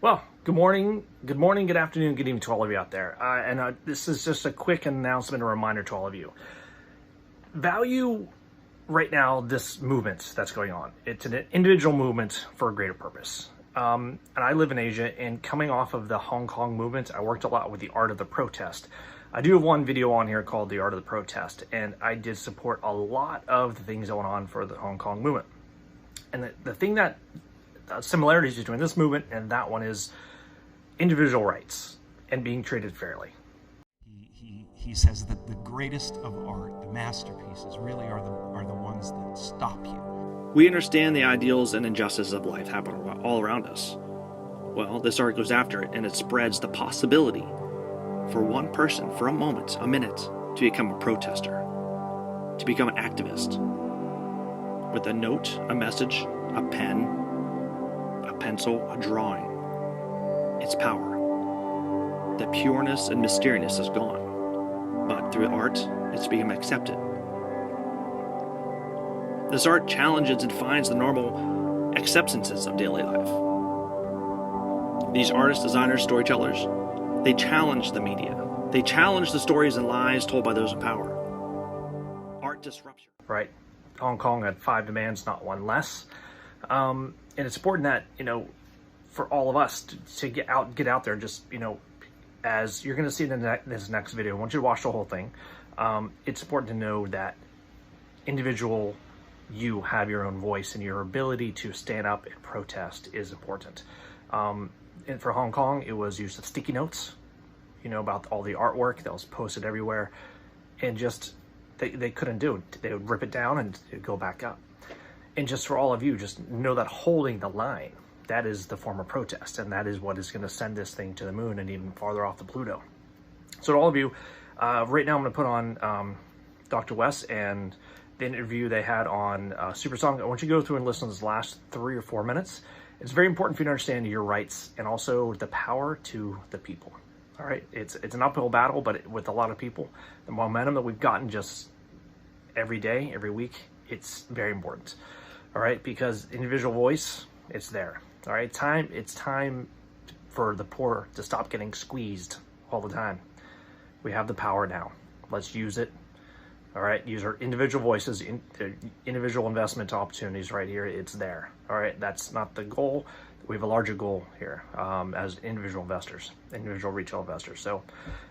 Well, good morning, good afternoon, good evening to all of you out there. This is just a quick announcement, a reminder to all of you. Value right now this movement that's going on. It's an individual movement for a greater purpose. And I live in Asia, and coming off of the Hong Kong movement, I worked a lot with the art of the protest. I do have one video on here called The Art of the Protest, and I did support a lot of the things going on for the Hong Kong movement. And the thing that similarities between this movement and that one is individual rights and being treated fairly. He says that the greatest of art, the masterpieces, really are the ones that stop you. We understand the ideals and injustices of life happen all around us. Well, this art goes after it, and it spreads the possibility for one person, for a moment, a minute, to become a protester, to become an activist, with a note, a message, a pen, a pencil, a drawing. Its power, the pureness and mysteriousness is gone, but through art, it's become accepted. This art challenges and defines the normal acceptances of daily life. These artists, designers, storytellers, they challenge the media. They challenge the stories and lies told by those in power. Art disrupts you. Right. Hong Kong had 5 demands, not one less. And it's important that, for all of us to get out there, just, as you're going to see in this next video, I want you to watch the whole thing. It's important to know that you have your own voice, and your ability to stand up and protest is important. And for Hong Kong, it was use of sticky notes, about all the artwork that was posted everywhere, and just, they couldn't do it. They would rip it down and it would go back up. And just for all of you, just know that holding the line, that is the form of protest, and that is what is going to send this thing to the moon and even farther off to Pluto. So to all of you, right now I'm going to put on Dr. Wes and the interview they had on Superstonk. I want you to go through and listen to this last 3 or 4 minutes. It's very important for you to understand your rights and also the power to the people. All right, it's an uphill battle, but with a lot of people, the momentum that we've gotten just every day, every week, it's very important. All right, because individual voice, it's there. All right, it's time for the poor to stop getting squeezed all the time. We have the power now. Let's use it. All right, use our individual voices, individual investment opportunities right here. It's there. All right, that's not the goal. We have a larger goal here as individual investors, individual retail investors. So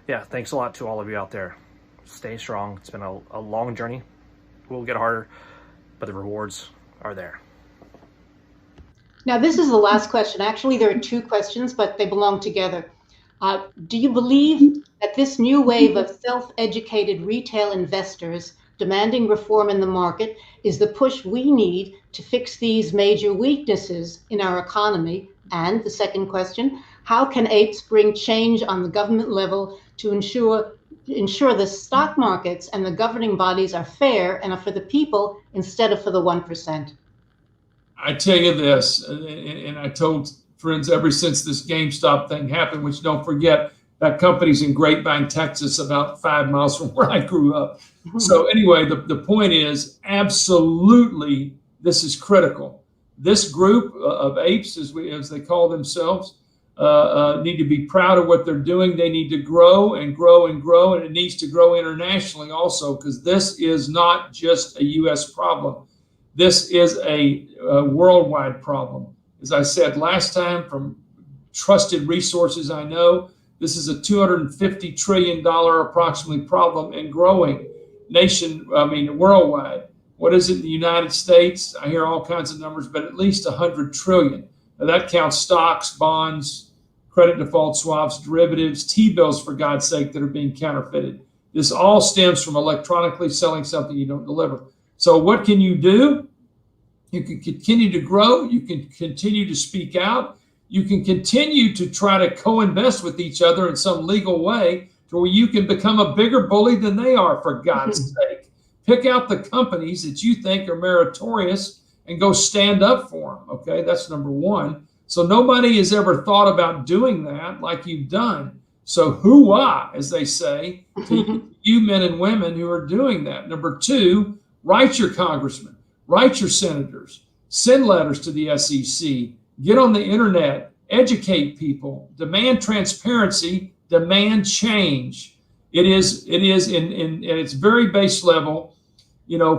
yeah, thanks a lot to all of you out there. Stay strong. It's been a long journey. It will get harder, but the rewards are there. Now, this is the last question. Actually, there are 2 questions, but they belong together. Do you believe that this new wave of self-educated retail investors demanding reform in the market is the push we need to fix these major weaknesses in our economy? And the second question, how can apes bring change on the government level to ensure the stock markets and the governing bodies are fair and are for the people instead of for the 1%? I tell you this, and I told friends ever since this GameStop thing happened, which don't forget, that company's in Grapevine, Texas, about 5 miles from where I grew up. So anyway, the point is, absolutely, this is critical. This group of apes, as they call themselves, need to be proud of what they're doing. They need to grow and grow and grow, and it needs to grow internationally also, because this is not just a U.S. problem. This is a worldwide problem. As I said last time, from trusted resources I know, this is a $250 trillion approximately problem and growing worldwide. What is it in the United States? I hear all kinds of numbers, but at least 100 trillion. Now that counts stocks, bonds, credit default swaps, derivatives, T-bills, for God's sake, that are being counterfeited. This all stems from electronically selling something you don't deliver. So what can you do? You can continue to grow. You can continue to speak out. You can continue to try to co-invest with each other in some legal way to where you can become a bigger bully than they are, for God's sake. Pick out the companies that you think are meritorious and go stand up for them, okay? That's number 1. So nobody has ever thought about doing that like you've done. So hoo-ah, as they say, to you men and women who are doing that. Number 2, write your congressman, write your senators, send letters to the SEC, get on the internet, educate people, demand transparency, demand change. It is in its very base level,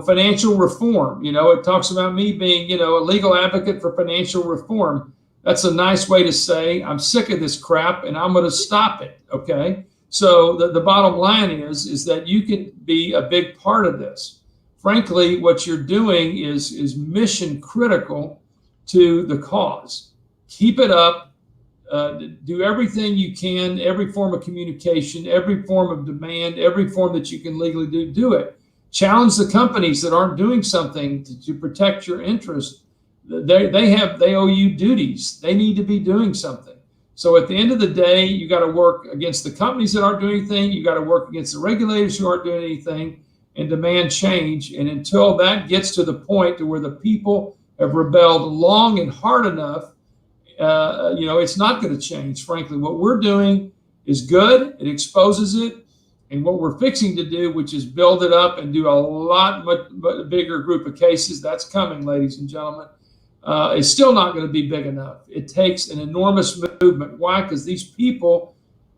financial reform. It talks about me being, a legal advocate for financial reform. That's a nice way to say I'm sick of this crap and I'm going to stop it. Okay. So the bottom line is that you can be a big part of this. Frankly, what you're doing is mission critical to the cause. Keep it up. Do everything you can, every form of communication, every form of demand, every form that you can legally do it. Challenge the companies that aren't doing something to protect your interest. They owe you duties. They need to be doing something. So at the end of the day, you got to work against the companies that aren't doing anything. You got to work against the regulators who aren't doing anything and demand change. And until that gets to the point to where the people have rebelled long and hard enough, it's not going to change. Frankly, what we're doing is good. It exposes it. And what we're fixing to do, which is build it up and do a much bigger group of cases, that's coming, ladies and gentlemen. It's still not going to be big enough. It takes an enormous movement. Why? Because these people,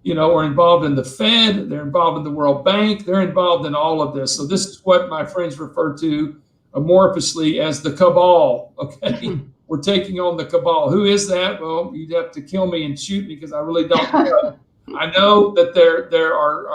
are involved in the Fed. They're involved in the World Bank. They're involved in all of this. So this is what my friends refer to amorphously as the cabal. Okay, we're taking on the cabal. Who is that? Well, you'd have to kill me and shoot me because I really don't know. I know that there are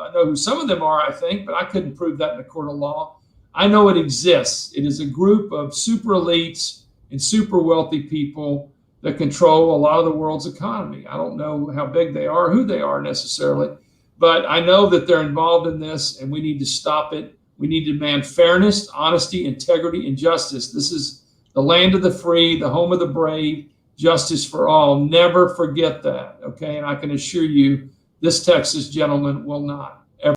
I know who some of them are, I think, but I couldn't prove that in a court of law. I know it exists. It is a group of super elites and super wealthy people that control a lot of the world's economy. I don't know how big they are, who they are necessarily, but I know that they're involved in this and we need to stop it. We need to demand fairness, honesty, integrity, and justice. This is the land of the free, the home of the brave, justice for all. Never forget that, okay? And I can assure you, this Texas gentleman will not.